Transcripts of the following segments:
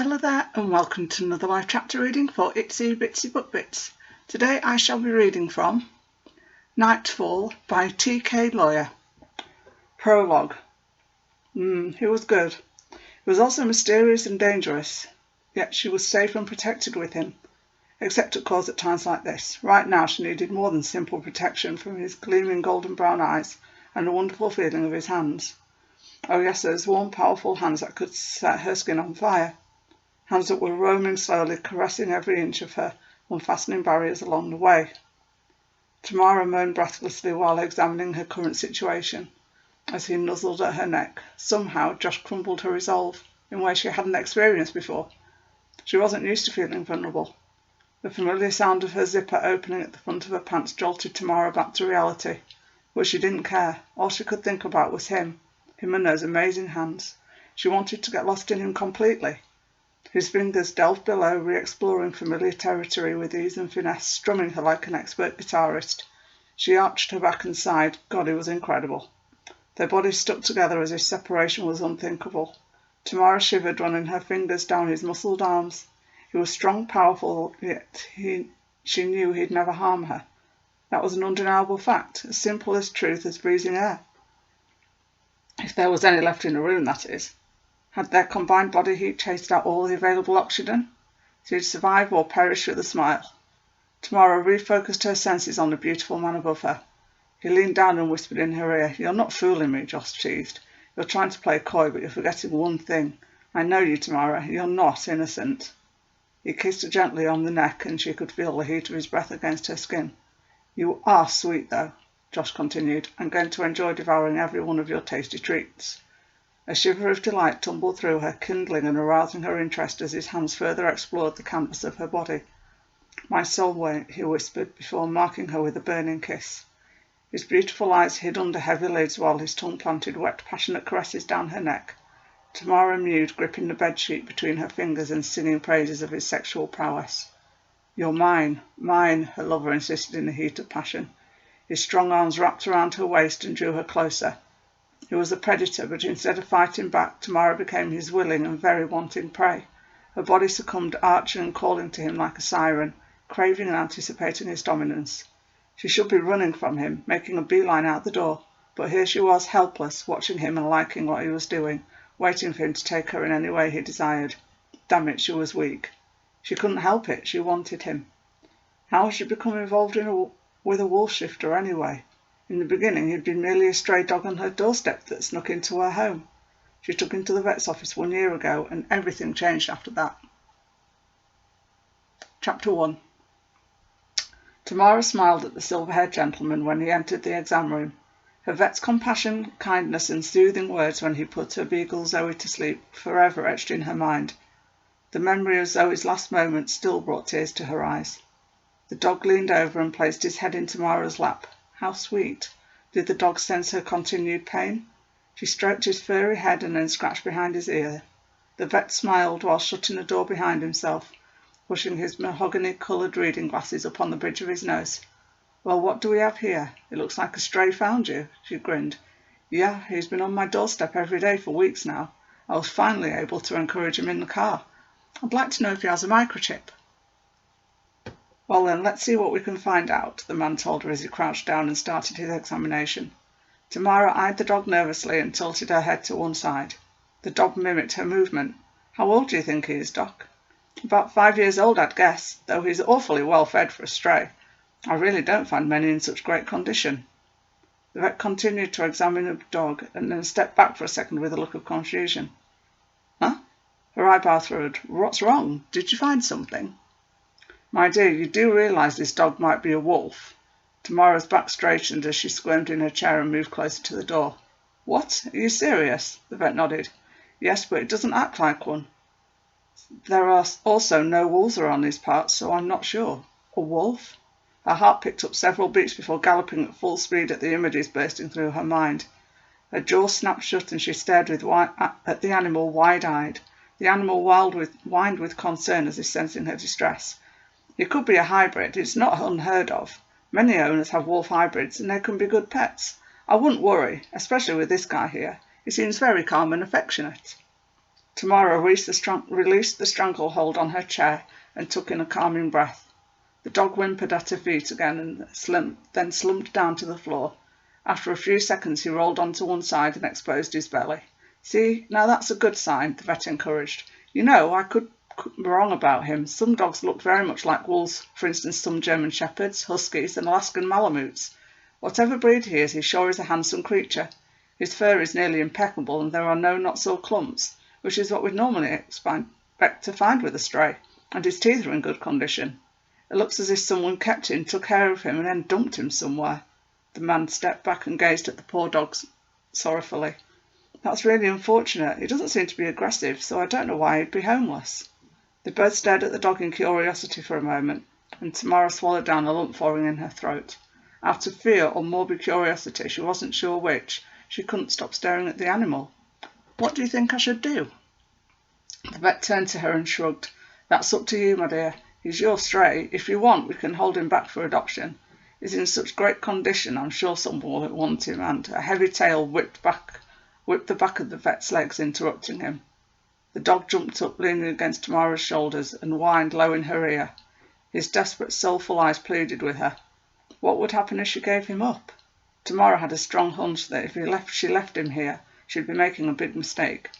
Hello there and welcome to another live chapter reading for Itsy Bitsy Book Bits. Today I shall be reading from Nightfall by T.K. Lawyer. Prologue. It was good. It was also mysterious and dangerous, yet she was safe and protected with him, except of course at times like this. Right now she needed more than simple protection from his gleaming golden brown eyes and the wonderful feeling of his hands. Oh yes, those warm, powerful hands that could set her skin on fire. Hands that were roaming slowly, caressing every inch of her, unfastening barriers along the way. Tamara moaned breathlessly while examining her current situation. As he nuzzled at her neck, somehow Josh crumbled her resolve in ways she hadn't experienced before. She wasn't used to feeling vulnerable. The familiar sound of her zipper opening at the front of her pants jolted Tamara back to reality. But she didn't care. All she could think about was him and those amazing hands. She wanted to get lost in him completely. His fingers delved below, re-exploring familiar territory with ease and finesse, strumming her like an expert guitarist. She arched her back and sighed. God, he was incredible. Their bodies stuck together as if separation was unthinkable. Tamara shivered, running her fingers down his muscled arms. He was strong, powerful, yet she knew he'd never harm her. That was an undeniable fact, as simple as truth as breathing air. If there was any left in the room, that is. Had their combined body heat chased out all the available oxygen? She'd survive or perish with a smile. Tamara refocused her senses on the beautiful man above her. He leaned down and whispered in her ear. "You're not fooling me," Josh teased. "You're trying to play coy, but you're forgetting one thing. I know you, Tamara. You're not innocent." He kissed her gently on the neck, and she could feel the heat of his breath against her skin. "You are sweet, though," Josh continued. "I'm going to enjoy devouring every one of your tasty treats." A shiver of delight tumbled through her, kindling and arousing her interest as his hands further explored the canvas of her body. "My soul," he whispered, before marking her with a burning kiss. His beautiful eyes hid under heavy lids while his tongue planted wet, passionate caresses down her neck. Tamara mewed, gripping the bedsheet between her fingers and singing praises of his sexual prowess. "You're mine, mine," her lover insisted in the heat of passion. His strong arms wrapped around her waist and drew her closer. He was a predator, but instead of fighting back, Tamara became his willing and very wanting prey. Her body succumbed, arching and calling to him like a siren, craving and anticipating his dominance. She should be running from him, making a beeline out the door, but here she was, helpless, watching him and liking what he was doing, waiting for him to take her in any way he desired. Damn it, she was weak. She couldn't help it, she wanted him. How had she become involved with a wolf shifter anyway? In the beginning, he'd been merely a stray dog on her doorstep that snuck into her home. She took him to the vet's office 1 year ago, and everything changed after that. Chapter 1. Tamara smiled at the silver-haired gentleman when he entered the exam room. Her vet's compassion, kindness, and soothing words when he put her beagle Zoe to sleep forever etched in her mind. The memory of Zoe's last moments still brought tears to her eyes. The dog leaned over and placed his head in Tamara's lap. How sweet. Did the dog sense her continued pain? She stroked his furry head and then scratched behind his ear. The vet smiled while shutting the door behind himself, pushing his mahogany-coloured reading glasses up on the bridge of his nose. "Well, what do we have here? It looks like a stray found you," she grinned. "Yeah, he's been on my doorstep every day for weeks now. I was finally able to encourage him in the car. I'd like to know if he has a microchip." "Well then, let's see what we can find out," the man told her as he crouched down and started his examination. Tamara eyed the dog nervously and tilted her head to one side. The dog mimicked her movement. "How old do you think he is, Doc?" "About 5 years old, I'd guess, though he's awfully well fed for a stray. I really don't find many in such great condition." The vet continued to examine the dog and then stepped back for a second with a look of confusion. "Huh?" Her eyebrow furrowed. "What's wrong? Did you find something?" "My dear, you do realize this dog might be a wolf?" Tamara's back straightened as she squirmed in her chair and moved closer to the door. "What? Are you serious?" The vet nodded. "Yes, but it doesn't act like one. There are also no wolves around these parts, so I'm not sure." "A wolf?" Her heart picked up several beats before galloping at full speed at the images bursting through her mind. Her jaw snapped shut and she stared at the animal wide-eyed. The animal whined with concern as if sensing her distress. "It could be a hybrid. It's not unheard of. Many owners have wolf hybrids and they can be good pets. I wouldn't worry, especially with this guy here. He seems very calm and affectionate." Tamara released the stranglehold on her chair and took in a calming breath. The dog whimpered at her feet again and then slumped down to the floor. After a few seconds he rolled onto one side and exposed his belly. "See, now that's a good sign," the vet encouraged. "You know, I could be wrong about him. Some dogs look very much like wolves, for instance some German shepherds, huskies and Alaskan malamutes. Whatever breed he is, he sure is a handsome creature. His fur is nearly impeccable and there are no knots or clumps, which is what we'd normally expect to find with a stray, and his teeth are in good condition. It looks as if someone kept him, took care of him and then dumped him somewhere." The man stepped back and gazed at the poor dog sorrowfully. "That's really unfortunate. He doesn't seem to be aggressive, so I don't know why he'd be homeless." They both stared at the dog in curiosity for a moment, and Tamara swallowed down a lump forming in her throat. Out of fear or morbid curiosity, she wasn't sure which, she couldn't stop staring at the animal. "What do you think I should do?" The vet turned to her and shrugged. "That's up to you, my dear. He's your stray. If you want, we can hold him back for adoption. He's in such great condition, I'm sure someone will want him," and a heavy tail whipped the back of the vet's legs, interrupting him. The dog jumped up, leaning against Tamara's shoulders, and whined low in her ear. His desperate, soulful eyes pleaded with her. What would happen if she gave him up? Tamara had a strong hunch that if she left him here, she'd be making a big mistake.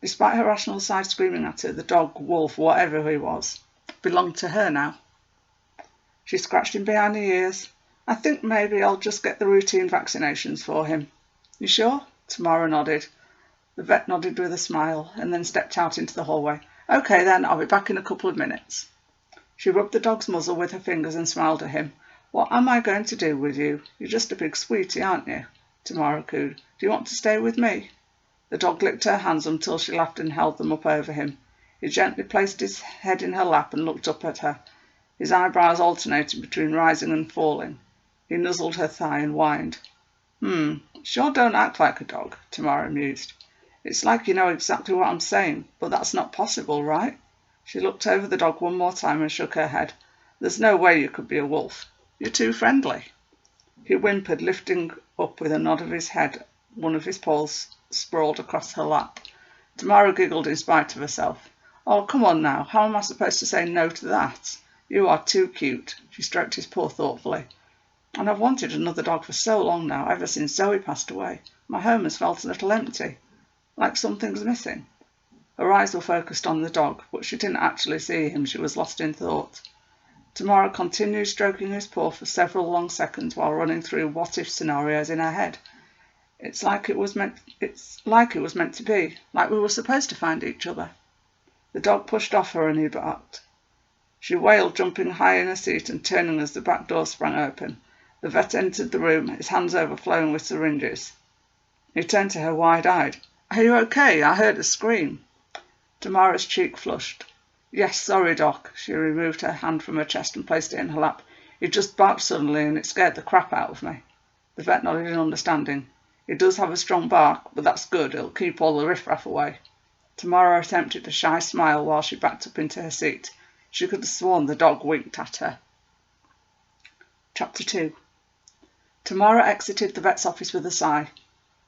Despite her rational side screaming at her, the dog, wolf, whatever he was, belonged to her now. She scratched him behind the ears. "I think maybe I'll just get the routine vaccinations for him." "You sure?" Tamara nodded. The vet nodded with a smile and then stepped out into the hallway. "Okay then, I'll be back in a couple of minutes." She rubbed the dog's muzzle with her fingers and smiled at him. "What am I going to do with you? You're just a big sweetie, aren't you?" Tamara cooed. "Do you want to stay with me?" The dog licked her hands until she laughed and held them up over him. He gently placed his head in her lap and looked up at her. His eyebrows alternated between rising and falling. He nuzzled her thigh and whined. Sure don't act like a dog," Tamara mused. "It's like you know exactly what I'm saying, but that's not possible, right?" She looked over the dog one more time and shook her head. "There's no way you could be a wolf. You're too friendly." He whimpered, lifting up with a nod of his head, one of his paws sprawled across her lap. Tamara giggled in spite of herself. "Oh, come on now, how am I supposed to say no to that? You are too cute." She stroked his paw thoughtfully. "And I've wanted another dog for so long now, ever since Zoe passed away. My home has felt a little empty, like something's missing." Her eyes were focused on the dog, but she didn't actually see him. She was lost in thought. Tamara continued stroking his paw for several long seconds while running through what-if scenarios in her head. It's like it was meant to be, like we were supposed to find each other." The dog pushed off her and he barked. She wailed, jumping high in her seat and turning as the back door sprang open. The vet entered the room, his hands overflowing with syringes. He turned to her wide-eyed. "Are you okay? I heard a scream." Tamara's cheek flushed. "Yes, sorry, Doc." She removed her hand from her chest and placed it in her lap. "He just barked suddenly and it scared the crap out of me." The vet nodded in understanding. "He does have a strong bark, but that's good. It'll keep all the riffraff away." Tamara attempted a shy smile while she backed up into her seat. She could have sworn the dog winked at her. Chapter 2. Tamara exited the vet's office with a sigh.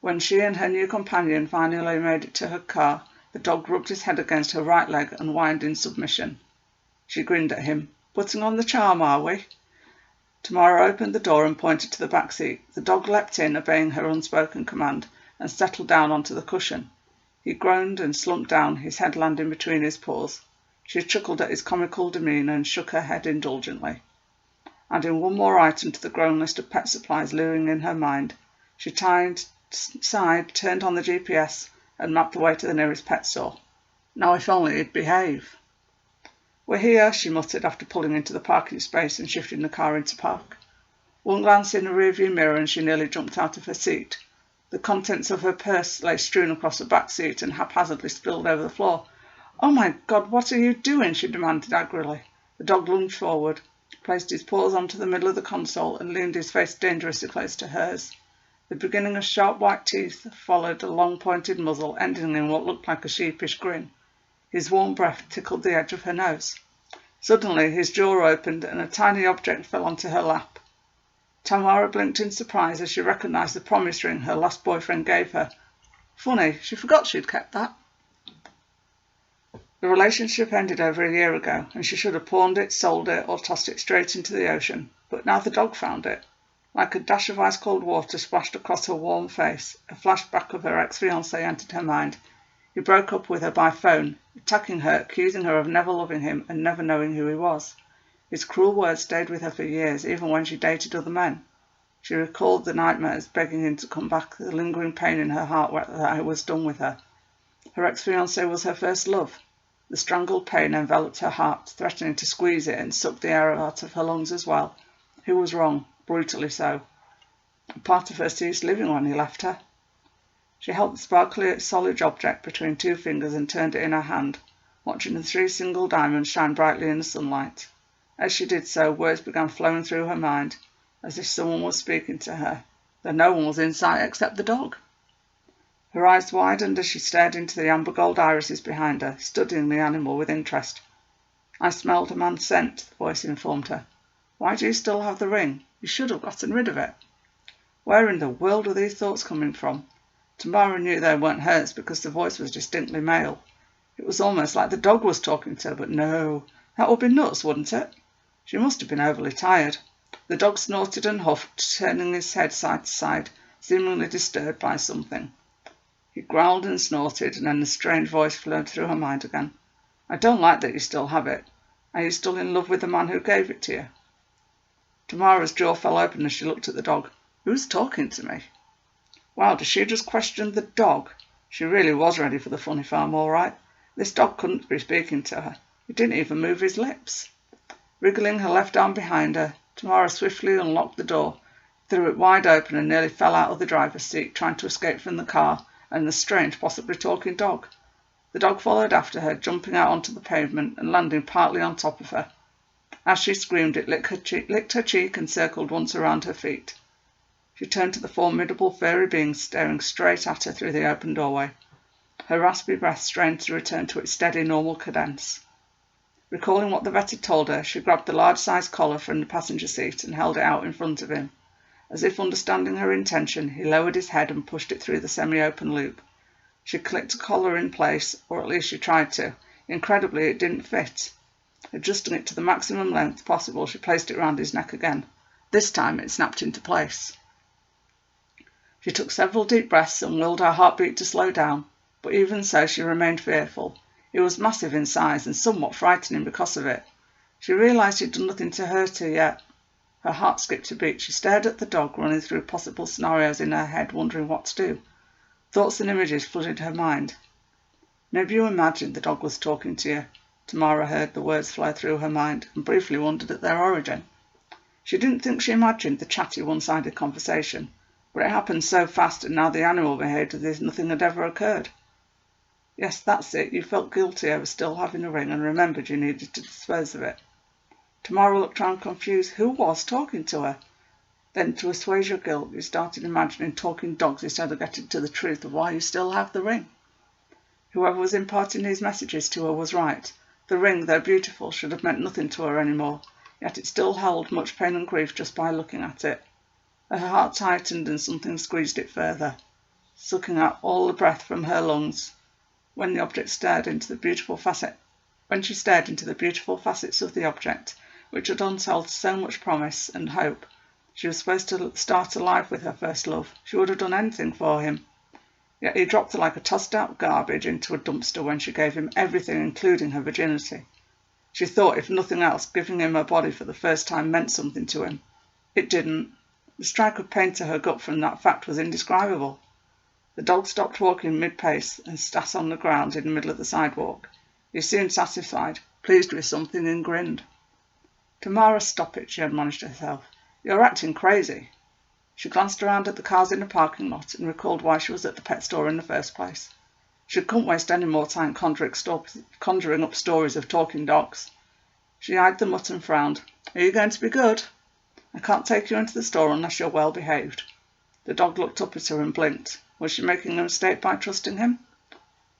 When she and her new companion finally made it to her car, the dog rubbed his head against her right leg and whined in submission. She grinned at him. "Putting on the charm, are we?" Tamara opened the door and pointed to the back seat. The dog leapt in, obeying her unspoken command, and settled down onto the cushion. He groaned and slumped down, his head landing between his paws. She chuckled at his comical demeanour and shook her head indulgently. Adding one more item to the growing list of pet supplies looming in her mind, she sighed, turned on the GPS, and mapped the way to the nearest pet store. Now if only he'd behave. "We're here," she muttered after pulling into the parking space and shifting the car into park. One glance in the rearview mirror and she nearly jumped out of her seat. The contents of her purse lay strewn across the back seat and haphazardly spilled over the floor. "Oh my God, what are you doing?" she demanded angrily. The dog lunged forward, placed his paws onto the middle of the console and leaned his face dangerously close to hers. The beginning of sharp white teeth followed a long pointed muzzle, ending in what looked like a sheepish grin. His warm breath tickled the edge of her nose. Suddenly his jaw opened and a tiny object fell onto her lap. Tamara blinked in surprise as she recognised the promise ring her last boyfriend gave her. Funny, she forgot she'd kept that. The relationship ended over a year ago, and she should have pawned it, sold it, or tossed it straight into the ocean. But now the dog found it. Like a dash of ice-cold water splashed across her warm face, a flashback of her ex-fiancé entered her mind. He broke up with her by phone, attacking her, accusing her of never loving him and never knowing who he was. His cruel words stayed with her for years, even when she dated other men. She recalled the nightmares, begging him to come back, the lingering pain in her heart that I was done with her. Her ex-fiancé was her first love. The strangled pain enveloped her heart, threatening to squeeze it and suck the air out of her lungs as well. He was wrong, brutally so. A part of her ceased living when he left her. She held the sparkly, solid object between two fingers and turned it in her hand, watching the 3 single diamonds shine brightly in the sunlight. As she did so, words began flowing through her mind, as if someone was speaking to her, though no one was in sight except the dog. Her eyes widened as she stared into the amber gold irises behind her, studying the animal with interest. "I smelled a man's scent," the voice informed her. "Why do you still have the ring? You should have gotten rid of it." Where in the world were these thoughts coming from? Tamara knew they weren't hers because the voice was distinctly male. It was almost like the dog was talking to her, but no, that would be nuts, wouldn't it? She must have been overly tired. The dog snorted and huffed, turning his head side to side, seemingly disturbed by something. He growled and snorted, and then the strange voice flowed through her mind again. "I don't like that you still have it. Are you still in love with the man who gave it to you?" Tamara's jaw fell open as she looked at the dog. "Who's talking to me?" Wow, did she just question the dog? She really was ready for the funny farm, all right. This dog couldn't be speaking to her. He didn't even move his lips. Wriggling her left arm behind her, Tamara swiftly unlocked the door, threw it wide open, and nearly fell out of the driver's seat, trying to escape from the car and the strange, possibly talking dog. The dog followed after her, jumping out onto the pavement and landing partly on top of her. As she screamed, it licked her cheek and circled once around her feet. She turned to the formidable furry being staring straight at her through the open doorway. Her raspy breath strained to return to its steady, normal cadence. Recalling what the vet had told her, she grabbed the large-sized collar from the passenger seat and held it out in front of him. As if understanding her intention, he lowered his head and pushed it through the semi-open loop. She clicked the collar in place, or at least she tried to. Incredibly, it didn't fit. Adjusting it to the maximum length possible, she placed it round his neck again. This time it snapped into place. She took several deep breaths and willed her heartbeat to slow down, but even so she remained fearful. It was massive in size and somewhat frightening because of it. She realised he'd done nothing to hurt her yet. Her heart skipped a beat. She stared at the dog, running through possible scenarios in her head, wondering what to do. Thoughts and images flooded her mind. "Maybe you imagined the dog was talking to you." Tamara heard the words flow through her mind and briefly wondered at their origin. She didn't think she imagined the chatty, one-sided conversation, but it happened so fast and now the animal behaved as if nothing had ever occurred. "Yes, that's it. You felt guilty over still having a ring and remembered you needed to dispose of it." Tamara looked round confused. Who was talking to her? Then, to assuage her guilt, you started imagining talking dogs instead of getting to the truth of why you still have the ring. Whoever was imparting these messages to her was right. The ring, though beautiful, should have meant nothing to her anymore, yet it still held much pain and grief just by looking at it. Her heart tightened and something squeezed it further, sucking out all the breath from her lungs. When she stared into the beautiful facets of the object, which had untold so much promise and hope. She was supposed to start a life with her first love. She would have done anything for him. Yet he dropped her like a tossed-out garbage into a dumpster when she gave him everything, including her virginity. She thought, if nothing else, giving him her body for the first time meant something to him. It didn't. The strike of pain to her gut from that fact was indescribable. The dog stopped walking mid-pace and sat on the ground in the middle of the sidewalk. He seemed satisfied, pleased with something, and grinned. "Tamara, stop it," she admonished herself. "You're acting crazy." She glanced around at the cars in the parking lot and recalled why she was at the pet store in the first place. She couldn't waste any more time conjuring up stories of talking dogs. She eyed the mutt and frowned. "Are you going to be good? I can't take you into the store unless you're well behaved." The dog looked up at her and blinked. Was she making a mistake by trusting him?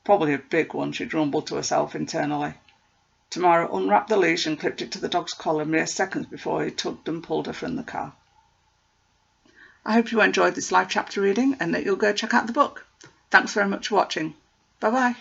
Probably a big one, she grumbled to herself internally. Tamara unwrapped the leash and clipped it to the dog's collar mere seconds before he tugged and pulled her from the car. I hope you enjoyed this live chapter reading and that you'll go check out the book. Thanks very much for watching. Bye bye.